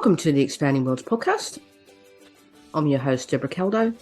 Welcome to the Expanding Worlds podcast. I'm your host, Deborah Caldo.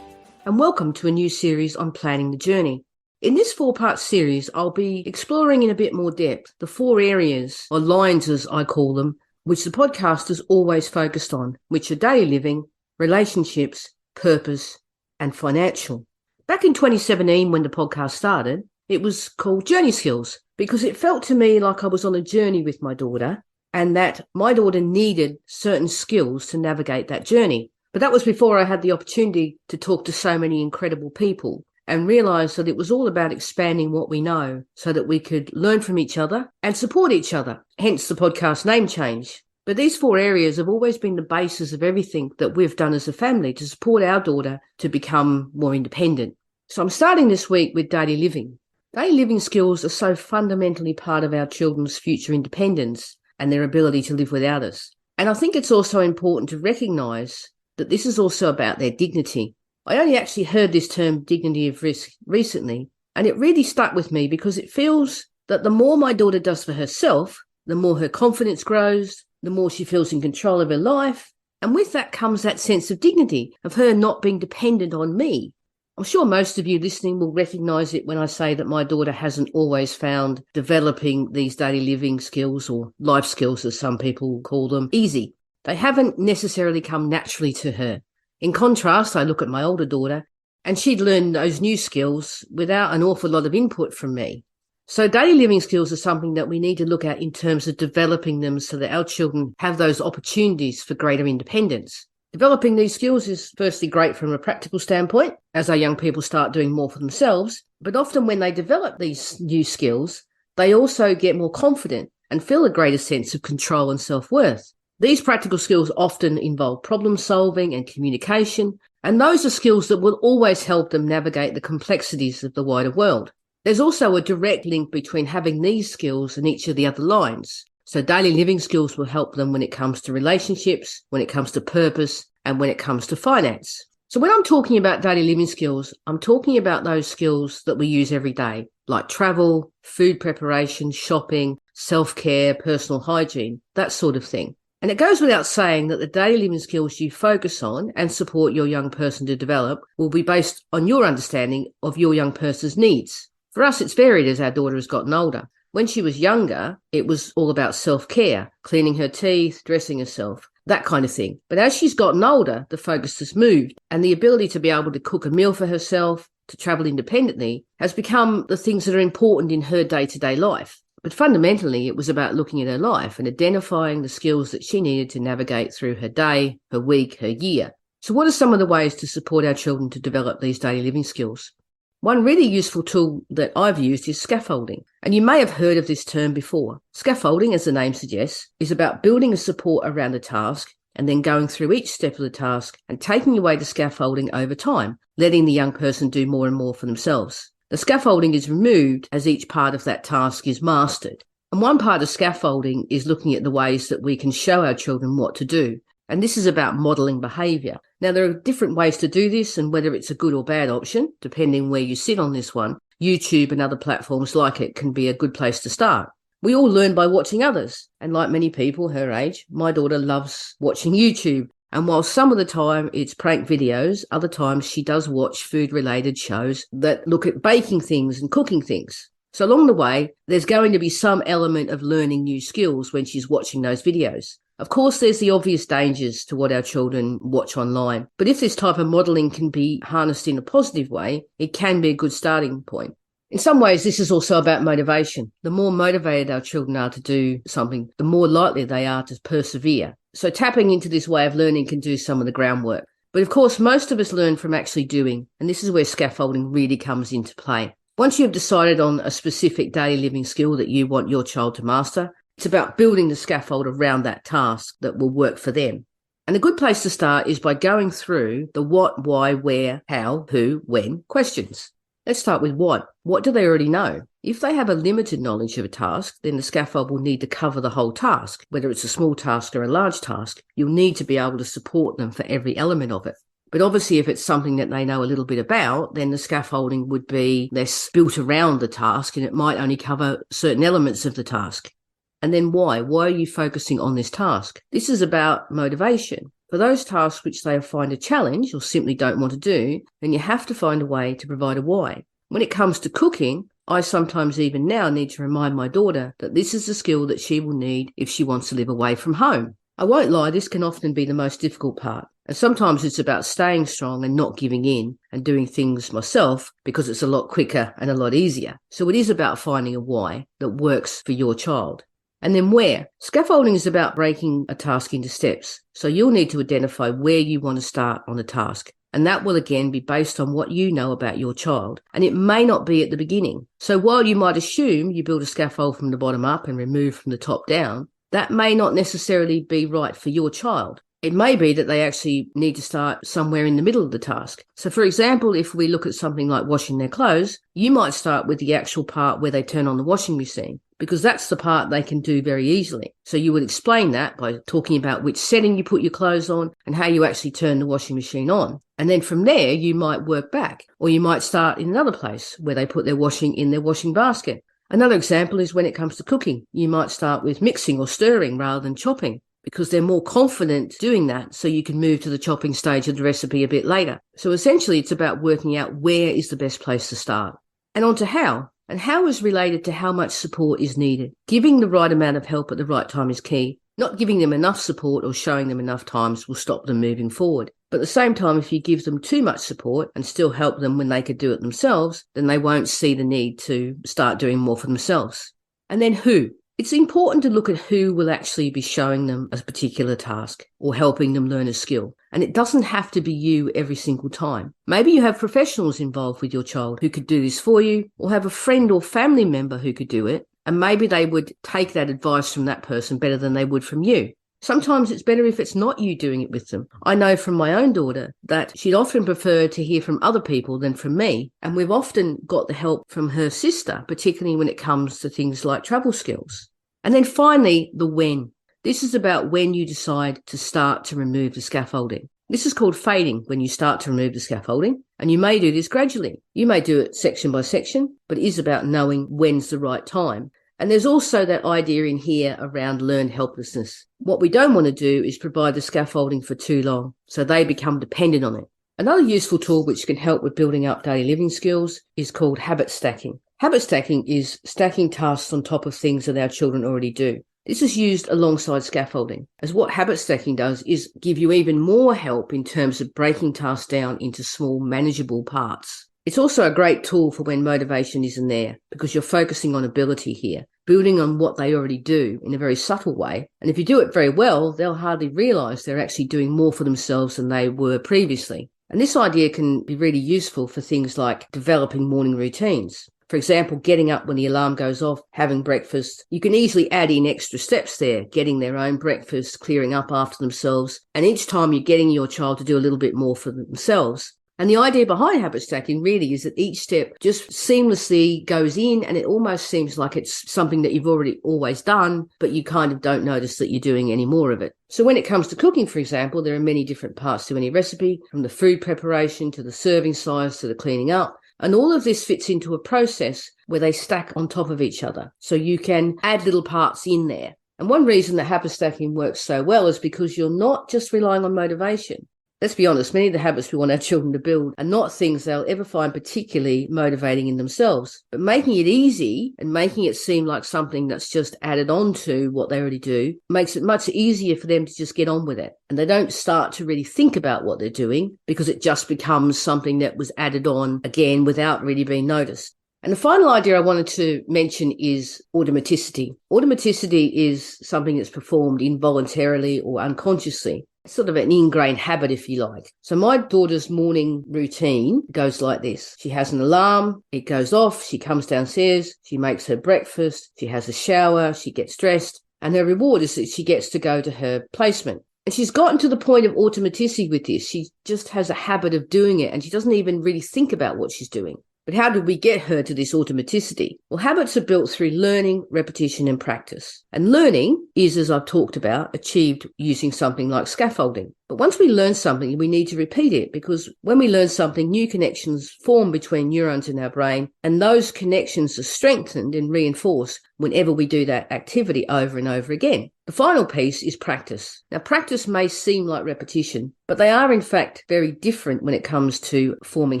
And welcome to a new series on planning the journey. In this 4-part series, I'll be exploring in a bit more depth the 4 areas, or lines as I call them, which the podcast is always focused on, which are daily living, relationships, purpose, and financial. Back in 2017, when the podcast started, it was called Journey Skills because it felt to me like I was on a journey with my daughter and that my daughter needed certain skills to navigate that journey. But that was before I had the opportunity to talk to so many incredible people and realize that it was all about expanding what we know so that we could learn from each other and support each other, hence the podcast name change. But these 4 areas have always been the basis of everything that we've done as a family to support our daughter to become more independent. So I'm starting this week with daily living. Daily living skills are so fundamentally part of our children's future independence and their ability to live without us. And I think it's also important to recognise that this is also about their dignity. I only actually heard this term dignity of risk recently, and it really stuck with me because it feels that the more my daughter does for herself, the more her confidence grows, the more she feels in control of her life. And with that comes that sense of dignity, of her not being dependent on me. I'm sure most of you listening will recognise it when I say that my daughter hasn't always found developing these daily living skills, or life skills as some people call them, easy. They haven't necessarily come naturally to her. In contrast, I look at my older daughter and she'd learned those new skills without an awful lot of input from me. So daily living skills are something that we need to look at in terms of developing them so that our children have those opportunities for greater independence. Developing these skills is firstly great from a practical standpoint, as our young people start doing more for themselves, but often when they develop these new skills, they also get more confident and feel a greater sense of control and self-worth. These practical skills often involve problem solving and communication, and those are skills that will always help them navigate the complexities of the wider world. There's also a direct link between having these skills and each of the other lines. So daily living skills will help them when it comes to relationships, when it comes to purpose, and when it comes to finance. So when I'm talking about daily living skills, I'm talking about those skills that we use every day, like travel, food preparation, shopping, self-care, personal hygiene, that sort of thing. And it goes without saying that the daily living skills you focus on and support your young person to develop will be based on your understanding of your young person's needs. For us, it's varied as our daughter has gotten older. When she was younger, it was all about self-care, cleaning her teeth, dressing herself, that kind of thing. But as she's gotten older, the focus has moved, and the ability to be able to cook a meal for herself, to travel independently, has become the things that are important in her day-to-day life. But fundamentally, it was about looking at her life and identifying the skills that she needed to navigate through her day, her week, her year. So what are some of the ways to support our children to develop these daily living skills? One really useful tool that I've used is scaffolding. And you may have heard of this term before. Scaffolding, as the name suggests, is about building a support around a task and then going through each step of the task and taking away the scaffolding over time, letting the young person do more and more for themselves. The scaffolding is removed as each part of that task is mastered. And one part of scaffolding is looking at the ways that we can show our children what to do. And this is about modelling behaviour. Now, there are different ways to do this, and whether it's a good or bad option, depending where you sit on this one, YouTube and other platforms like it can be a good place to start. We all learn by watching others. And like many people her age, my daughter loves watching YouTube. And while some of the time it's prank videos, other times she does watch food-related shows that look at baking things and cooking things. So along the way, there's going to be some element of learning new skills when she's watching those videos. Of course, there's the obvious dangers to what our children watch online. But if this type of modelling can be harnessed in a positive way, it can be a good starting point. In some ways, this is also about motivation. The more motivated our children are to do something, the more likely they are to persevere. So tapping into this way of learning can do some of the groundwork. But of course, most of us learn from actually doing, and this is where scaffolding really comes into play. Once you've decided on a specific daily living skill that you want your child to master, it's about building the scaffold around that task that will work for them. And a good place to start is by going through the what, why, where, how, who, when questions. Let's start with what. What do they already know? If they have a limited knowledge of a task, then the scaffold will need to cover the whole task. Whether it's a small task or a large task, you'll need to be able to support them for every element of it. But obviously, if it's something that they know a little bit about, then the scaffolding would be less built around the task and it might only cover certain elements of the task. And then why? Why are you focusing on this task? This is about motivation. For those tasks which they find a challenge or simply don't want to do, then you have to find a way to provide a why. When it comes to cooking, I sometimes even now need to remind my daughter that this is a skill that she will need if she wants to live away from home. I won't lie, this can often be the most difficult part. And sometimes it's about staying strong and not giving in and doing things myself because it's a lot quicker and a lot easier. So it is about finding a why that works for your child. And then where? Scaffolding is about breaking a task into steps. So you'll need to identify where you want to start on a task. And that will again be based on what you know about your child. And it may not be at the beginning. So while you might assume you build a scaffold from the bottom up and remove from the top down, that may not necessarily be right for your child. It may be that they actually need to start somewhere in the middle of the task. So for example, if we look at something like washing their clothes, you might start with the actual part where they turn on the washing machine, because that's the part they can do very easily. So you would explain that by talking about which setting you put your clothes on and how you actually turn the washing machine on. And then from there, you might work back, or you might start in another place where they put their washing in their washing basket. Another example is when it comes to cooking. You might start with mixing or stirring rather than chopping, because they're more confident doing that, so you can move to the chopping stage of the recipe a bit later. So essentially, it's about working out where is the best place to start. And on to how. And how is related to how much support is needed. Giving the right amount of help at the right time is key. Not giving them enough support or showing them enough times will stop them moving forward. But at the same time, if you give them too much support and still help them when they could do it themselves, then they won't see the need to start doing more for themselves. And then who? It's important to look at who will actually be showing them a particular task or helping them learn a skill. And it doesn't have to be you every single time. Maybe you have professionals involved with your child who could do this for you, or have a friend or family member who could do it. And maybe they would take that advice from that person better than they would from you. Sometimes it's better if it's not you doing it with them. I know from my own daughter that she'd often prefer to hear from other people than from me. And we've often got the help from her sister, particularly when it comes to things like travel skills. And then finally, the when. This is about when you decide to start to remove the scaffolding. This is called fading, when you start to remove the scaffolding. And you may do this gradually. You may do it section by section, but it is about knowing when's the right time. And there's also that idea in here around learned helplessness. What we don't want to do is provide the scaffolding for too long, so they become dependent on it. Another useful tool which can help with building up daily living skills is called habit stacking. Habit stacking is stacking tasks on top of things that our children already do. This is used alongside scaffolding, as what habit stacking does is give you even more help in terms of breaking tasks down into small, manageable parts. It's also a great tool for when motivation isn't there, because you're focusing on ability here, building on what they already do in a very subtle way. And if you do it very well, they'll hardly realise they're actually doing more for themselves than they were previously. And this idea can be really useful for things like developing morning routines. For example, getting up when the alarm goes off, having breakfast. You can easily add in extra steps there, getting their own breakfast, clearing up after themselves. And each time you're getting your child to do a little bit more for themselves. And the idea behind habit stacking really is that each step just seamlessly goes in, and it almost seems like it's something that you've already always done, but you kind of don't notice that you're doing any more of it. So when it comes to cooking, for example, there are many different parts to any recipe, from the food preparation to the serving size to the cleaning up. And all of this fits into a process where they stack on top of each other. So you can add little parts in there. And one reason that habit stacking works so well is because you're not just relying on motivation. Let's be honest, many of the habits we want our children to build are not things they'll ever find particularly motivating in themselves. But making it easy and making it seem like something that's just added on to what they already do makes it much easier for them to just get on with it. And they don't start to really think about what they're doing because it just becomes something that was added on again without really being noticed. And the final idea I wanted to mention is automaticity. Automaticity is something that's performed involuntarily or unconsciously. It's sort of an ingrained habit, if you like. So my daughter's morning routine goes like this. She has an alarm, it goes off, she comes downstairs, she makes her breakfast, she has a shower, she gets dressed, and her reward is that she gets to go to her placement. And she's gotten to the point of automaticity with this. She just has a habit of doing it, and she doesn't even really think about what she's doing. But how did we get her to this automaticity? Well, habits are built through learning, repetition, and practice. And learning is, as I've talked about, achieved using something like scaffolding. But once we learn something, we need to repeat it, because when we learn something, new connections form between neurons in our brain, and those connections are strengthened and reinforced whenever we do that activity over and over again. The final piece is practice. Now, practice may seem like repetition, but they are in fact very different when it comes to forming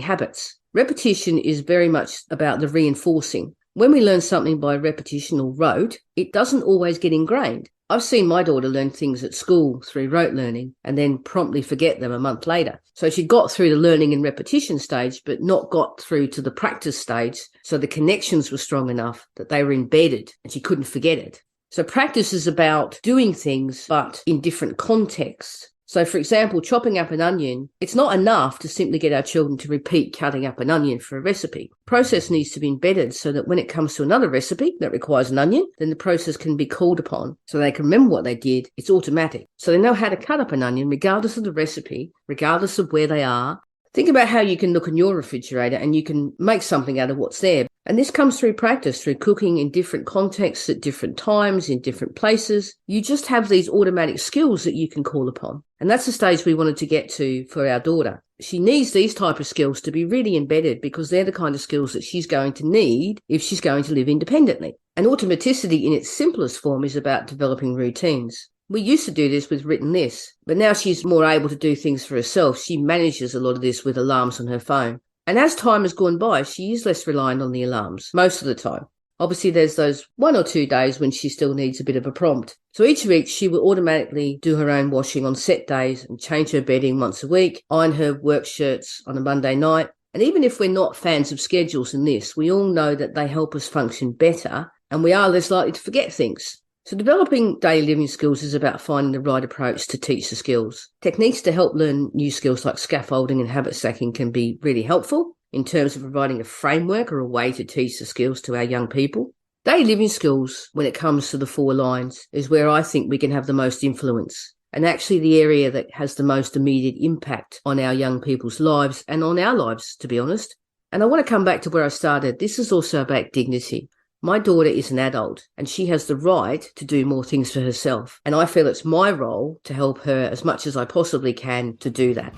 habits. Repetition is very much about the reinforcing. When we learn something by repetition or rote, it doesn't always get ingrained. I've seen my daughter learn things at school through rote learning and then promptly forget them a month later. So she got through the learning and repetition stage, but not got through to the practice stage. So the connections were strong enough that they were embedded and she couldn't forget it. So practice is about doing things, but in different contexts. So, for example, chopping up an onion, it's not enough to simply get our children to repeat cutting up an onion for a recipe. Process needs to be embedded so that when it comes to another recipe that requires an onion, then the process can be called upon so they can remember what they did. It's automatic. So they know how to cut up an onion regardless of the recipe, regardless of where they are. Think about how you can look in your refrigerator and you can make something out of what's there. And this comes through practice, through cooking in different contexts at different times, in different places. You just have these automatic skills that you can call upon. And that's the stage we wanted to get to for our daughter. She needs these type of skills to be really embedded because they're the kind of skills that she's going to need if she's going to live independently. And automaticity in its simplest form is about developing routines. We used to do this with written lists, but now she's more able to do things for herself. She manages a lot of this with alarms on her phone. And as time has gone by, she is less reliant on the alarms most of the time. Obviously, there's those 1 or 2 days when she still needs a bit of a prompt. So each week, she will automatically do her own washing on set days and change her bedding once a week, iron her work shirts on a Monday night. And even if we're not fans of schedules in this, we all know that they help us function better and we are less likely to forget things. So developing daily living skills is about finding the right approach to teach the skills. Techniques to help learn new skills like scaffolding and habit stacking can be really helpful in terms of providing a framework or a way to teach the skills to our young people. Daily living skills, when it comes to the 4 lines, is where I think we can have the most influence, and actually the area that has the most immediate impact on our young people's lives and on our lives, to be honest. And I want to come back to where I started. This is also about dignity. My daughter is an adult and she has the right to do more things for herself. And I feel it's my role to help her as much as I possibly can to do that.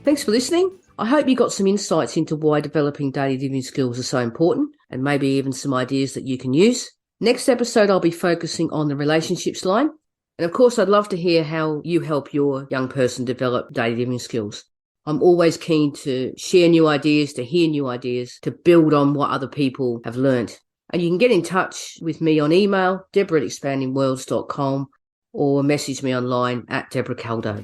Thanks for listening. I hope you got some insights into why developing daily living skills are so important and maybe even some ideas that you can use. Next episode, I'll be focusing on the relationships line. And of course, I'd love to hear how you help your young person develop daily living skills. I'm always keen to share new ideas, to hear new ideas, to build on what other people have learnt. And you can get in touch with me on email, deborah@expandingworlds.com, or message me online at Deborah Caldo.